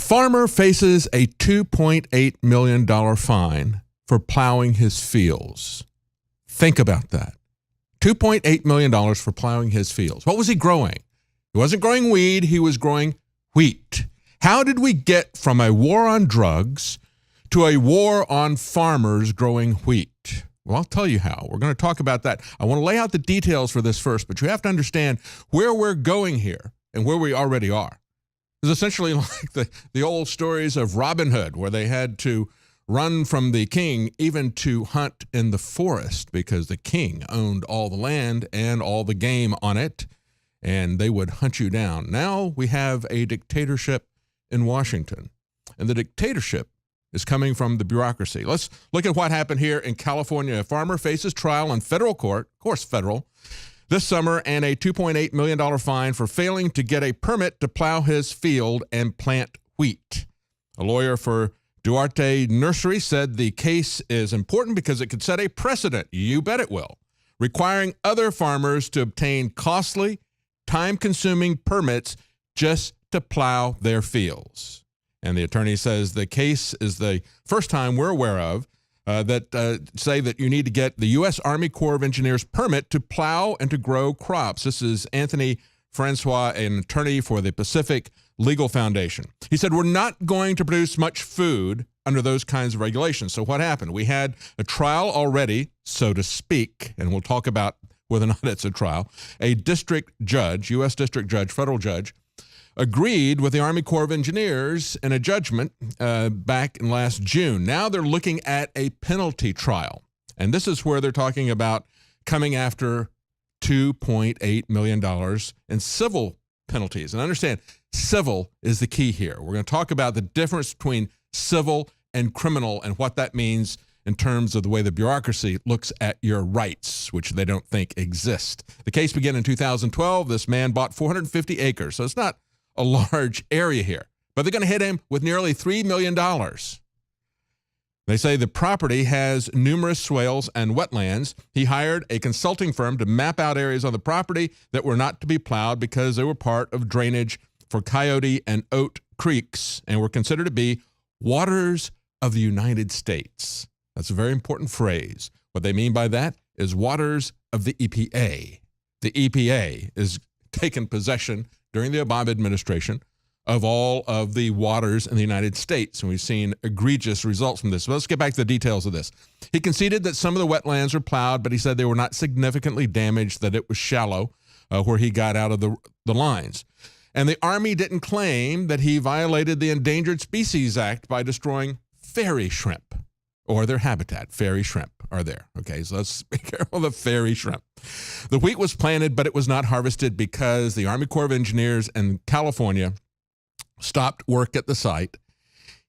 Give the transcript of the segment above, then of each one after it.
Farmer faces a $2.8 million fine for plowing his fields. Think about that. $2.8 million for plowing his fields. What was he growing? He wasn't growing weed, he was growing wheat. How did we get from a war on drugs to a war on farmers growing wheat? Well, I'll tell you how. We're going to talk about that. I want to lay out the details for this first, but you have to understand where we're going here and where we already are. It's essentially like the old stories of Robin Hood, where they had to run from the king even to hunt in the forest because the king owned all the land and all the game on it, and they would hunt you down. Now we have a dictatorship in Washington, and the dictatorship is coming from the bureaucracy. Let's look at what happened here in California. A farmer faces trial in federal court, of course federal, this summer, and a $2.8 million fine for failing to get a permit to plow his field and plant wheat. A lawyer for Duarte Nursery said the case is important because it could set a precedent, you bet it will, requiring other farmers to obtain costly, time-consuming permits just to plow their fields. And the attorney says the case is the first time we're aware of that say that you need to get the U.S. Army Corp of Engineers permit to plow and to grow crops. This is Anthony Francois, an attorney for the Pacific Legal Foundation. He said, we're not going to produce much food under those kinds of regulations. So what happened? We had a trial already, so to speak, and we'll talk about whether or not it's a trial. A district judge, U.S. district judge, federal judge, agreed with the Army Corps of Engineers in a judgment back in last June. Now they're looking at a penalty trial. And this is where they're talking about coming after $2.8 million in civil penalties. And understand, civil is the key here. We're going to talk about the difference between civil and criminal and what that means in terms of the way the bureaucracy looks at your rights, which they don't think exist. The case began in 2012. This man bought 450 acres, so it's not a large area here, but they're going to hit him with nearly $3 million. They say the property has numerous swales and wetlands. He hired a consulting firm to map out areas on the property that were not to be plowed because they were part of drainage for Coyote and Oat Creeks and were considered to be waters of the United States. That's a very important phrase. What they mean by that is waters of the EPA. The EPA is taken possession during the Obama administration of all of the waters in the United States, and we've seen egregious results from this. So let's get back to the details of this. He conceded that some of the wetlands were plowed, but he said they were not significantly damaged, that it was shallow where he got out of the lines. And the Army didn't claim that he violated the Endangered Species Act by destroying fairy shrimp or their habitat. Fairy shrimp are there. Okay, so let's be careful of the fairy shrimp. The wheat was planted, but it was not harvested because the Army Corps of Engineers in California stopped work at the site.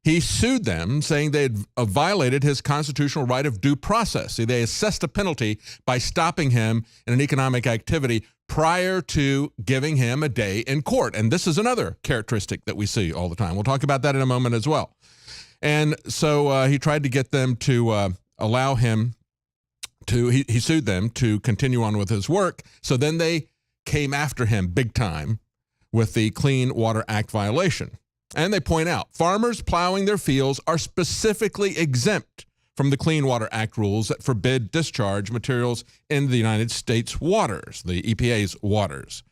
He sued them, saying they had violated his constitutional right of due process. See, they assessed a penalty by stopping him in an economic activity prior to giving him a day in court. And this is another characteristic that we see all the time. We'll talk about that in a moment as well. And so he tried to get them to allow him to, he sued them to continue on with his work. So then they came after him big time with the Clean Water Act violation. And they point out, farmers plowing their fields are specifically exempt from the Clean Water Act rules that forbid discharge materials in the United States waters, the EPA's waters.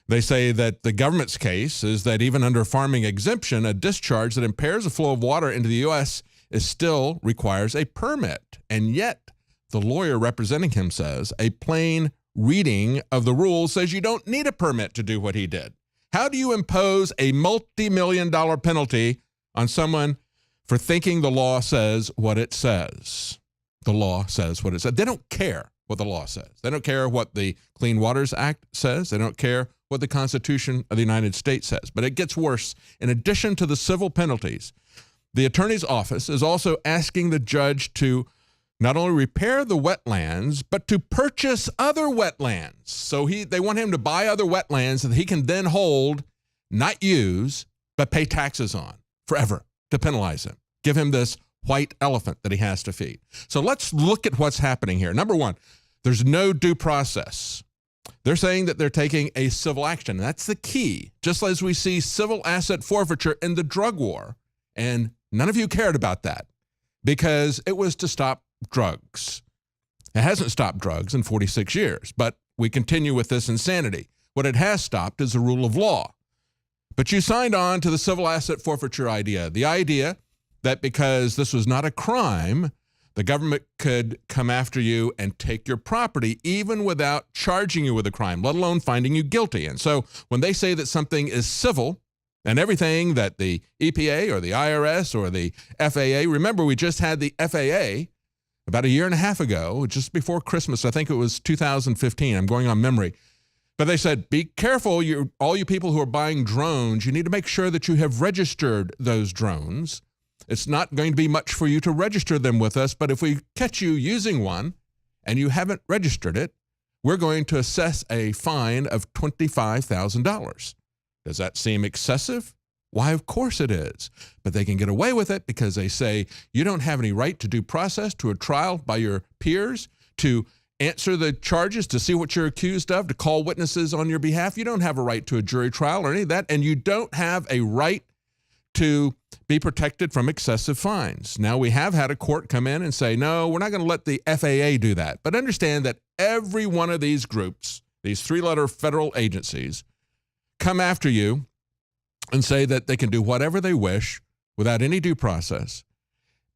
They say that the government's case is that even under farming exemption, a discharge that impairs the flow of water into the U.S. still requires a permit. And yet, the lawyer representing him says a plain reading of the rules says you don't need a permit to do what he did. How do you impose a multi-million-dollar penalty on someone for thinking the law says what it says? The law says what it says. They don't care what the law says. They don't care what the Clean Waters Act says. They don't care what the Constitution of the United States says. But it gets worse. In addition to the civil penalties, the attorney's office is also asking the judge to not only repair the wetlands, but to purchase other wetlands. So they want him to buy other wetlands that he can then hold, not use, but pay taxes on forever to penalize him. Give him this white elephant that he has to feed. So let's look at what's happening here. Number one, there's no due process. They're saying that they're taking a civil action. That's the key. Just as we see civil asset forfeiture in the drug war, and none of you cared about that because it was to stop drugs. It hasn't stopped drugs in 46 years, but we continue with this insanity. What it has stopped is the rule of law. But you signed on to the civil asset forfeiture idea, the idea that because this was not a crime, the government could come after you and take your property even without charging you with a crime, let alone finding you guilty. And so when they say that something is civil and everything that the EPA or the IRS or the FAA, remember we just had the FAA about a year and a half ago, just before Christmas, I think it was 2015, I'm going on memory. But they said, be careful, all you people who are buying drones, you need to make sure that you have registered those drones. It's not going to be much for you to register them with us, but if we catch you using one and you haven't registered it, we're going to assess a fine of $25,000. Does that seem excessive? Why, of course it is. But they can get away with it because they say you don't have any right to due process, to a trial by your peers, to answer the charges, to see what you're accused of, to call witnesses on your behalf. You don't have a right to a jury trial or any of that, and you don't have a right to be protected from excessive fines. Now, we have had a court come in and say, no, we're not going to let the FAA do that. But understand that every one of these groups, these three-letter federal agencies, come after you and say that they can do whatever they wish without any due process,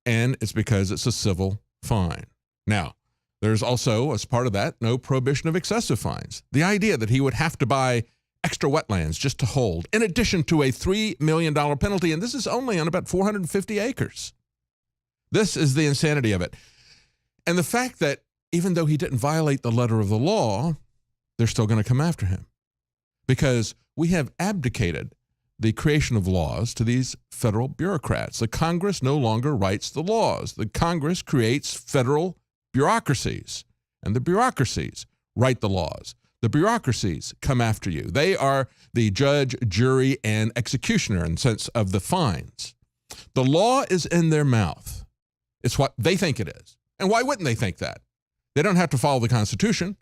and it's because it's a civil fine. Now, there's also, as part of that, no prohibition of excessive fines. The idea that he would have to buy extra wetlands just to hold, in addition to a $3 million penalty, and this is only on about 450 acres. This is the insanity of it. And the fact that even though he didn't violate the letter of the law, they're still going to come after him because we have abdicated the creation of laws to these federal bureaucrats. The Congress no longer writes the laws. The Congress creates federal bureaucracies, and the bureaucracies write the laws. The bureaucracies come after you. They are the judge, jury, and executioner in the sense of the fines. The law is in their mouth. It's what they think it is. And why wouldn't they think that? They don't have to follow the Constitution.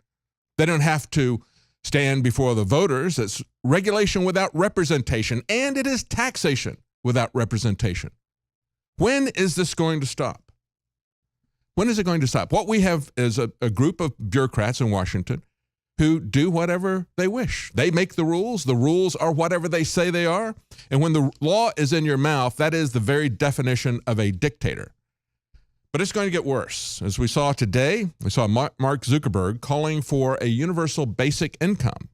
They don't have to stand before the voters. It's regulation without representation, and it is taxation without representation. When is this going to stop? When is it going to stop? What we have is a group of bureaucrats in Washington who do whatever they wish. They make the rules. The rules are whatever they say they are. And when the law is in your mouth, that is the very definition of a dictator. But it's going to get worse. As we saw today, we saw Mark Zuckerberg calling for a universal basic income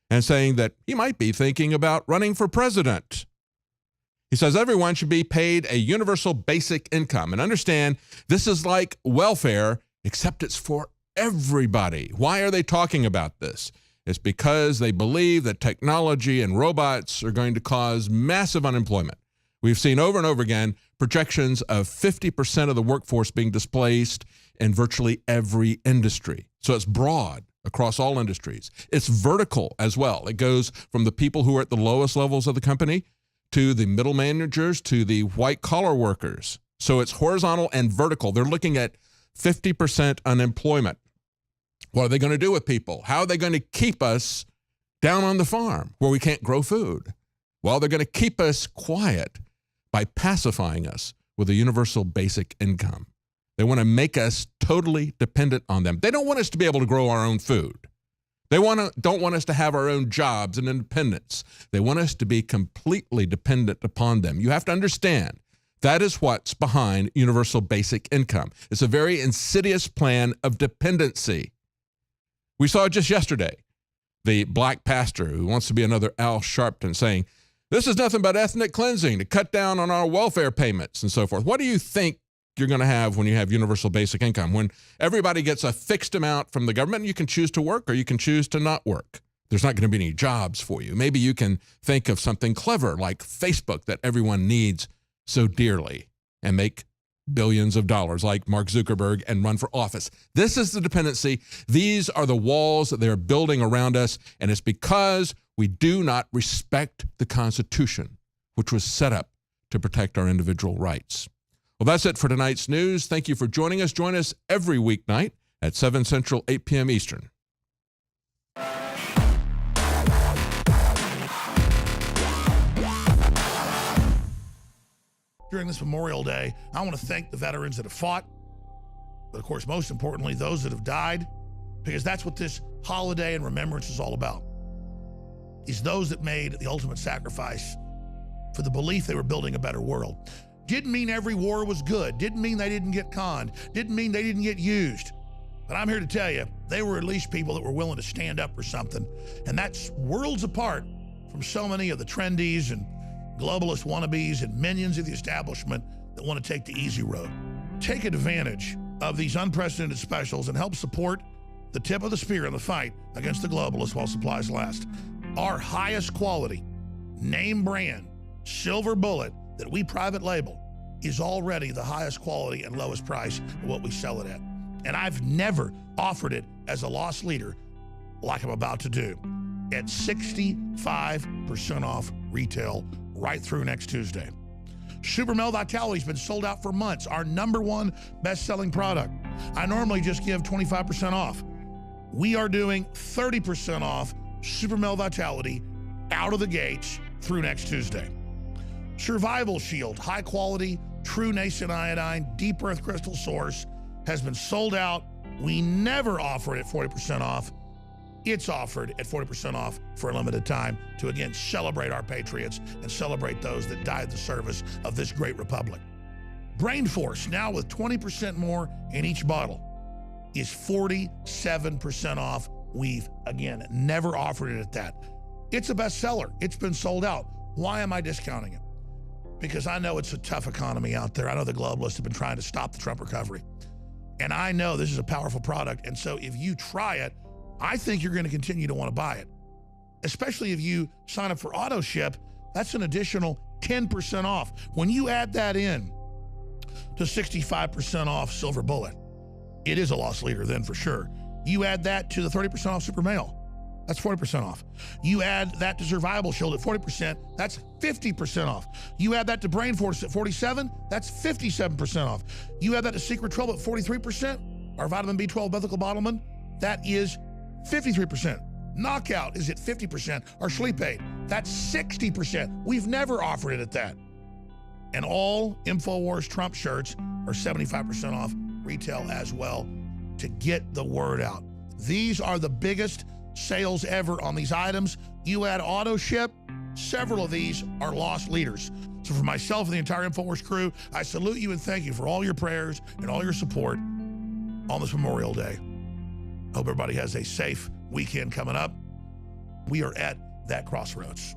and saying that he might be thinking about running for president. He says everyone should be paid a universal basic income. And understand, this is like welfare, except it's for everybody. Why are they talking about this? It's because they believe that technology and robots are going to cause massive unemployment. We've seen over and over again projections of 50% of the workforce being displaced in virtually every industry. So it's broad across all industries. It's vertical as well. It goes from the people who are at the lowest levels of the company to the middle managers to the white-collar workers. So it's horizontal and vertical. They're looking at 50% unemployment. What are they going to do with people? How are they going to keep us down on the farm where we can't grow food? Well, they're going to keep us quiet by pacifying us with a universal basic income. They want to make us totally dependent on them. They don't want us to be able to grow our own food. They don't want us to have our own jobs and independence. They want us to be completely dependent upon them. You have to understand, that is what's behind universal basic income. It's a very insidious plan of dependency. We saw just yesterday the black pastor who wants to be another Al Sharpton saying, this is nothing but ethnic cleansing to cut down on our welfare payments and so forth. What do you think you're going to have when you have universal basic income? When everybody gets a fixed amount from the government, you can choose to work or you can choose to not work. There's not going to be any jobs for you. Maybe you can think of something clever like Facebook that everyone needs so dearly and make billions of dollars like Mark Zuckerberg and run for office. This is the dependency. These are the walls that they're building around us, and it's because we do not respect the Constitution, which was set up to protect our individual rights. Well, that's it for tonight's news. Thank you for joining us. Join us every weeknight at 7 Central, 8 p.m. Eastern. during this Memorial Day. I want to thank the veterans that have fought, but of course, most importantly, those that have died, because that's what this holiday and remembrance is all about, is those that made the ultimate sacrifice for the belief they were building a better world. Didn't mean every war was good, didn't mean they didn't get conned, didn't mean they didn't get used. But I'm here to tell you, they were at least people that were willing to stand up for something. And that's worlds apart from so many of the trendies and globalist wannabes and minions of the establishment that want to take the easy road. Take advantage of these unprecedented specials and help support the tip of the spear in the fight against the globalists while supplies last. Our highest quality, name brand, silver bullet that we private label is already the highest quality and lowest price of what we sell it at. And I've never offered it as a loss leader like I'm about to do at 65% off retail right through next Tuesday. Super Male Vitality's been sold out for months, our #1 best-selling product. I normally just give 25% off. We are doing 30% off Super Male Vitality out of the gates through next Tuesday. Survival Shield, high quality, true nascent iodine, deep earth crystal source, has been sold out. We never offer it at 40% off. It's offered at 40% off for a limited time to, again, celebrate our patriots and celebrate those that died in the service of this great republic. Brain Force, now with 20% more in each bottle, is 47% off. We've, again, never offered it at that. It's a bestseller. It's been sold out. Why am I discounting it? Because I know it's a tough economy out there. I know the globalists have been trying to stop the Trump recovery. And I know this is a powerful product. And so if you try it, I think you're going to continue to want to buy it. Especially if you sign up for auto ship, that's an additional 10% off. When you add that in to 65% off Silver Bullet, it is a loss leader then for sure. You add that to the 30% off Super Male, that's 40% off. You add that to Survival Shield at 40%, that's 50% off. You add that to Brain Force at 47, that's 57% off. You add that to Secret 12 at 43%, our vitamin B12 methylcobalamin, that is 53%. Knockout is at 50%, our sleep aid, that's 60%. We've never offered it at that. And all Infowars Trump shirts are 75% off retail as well to get the word out. These are the biggest sales ever on these items. You add auto ship, several of these are loss leaders. So for myself and the entire Infowars crew, I salute you and thank you for all your prayers and all your support on this Memorial Day. Hope everybody has a safe weekend coming up. We are at that crossroads.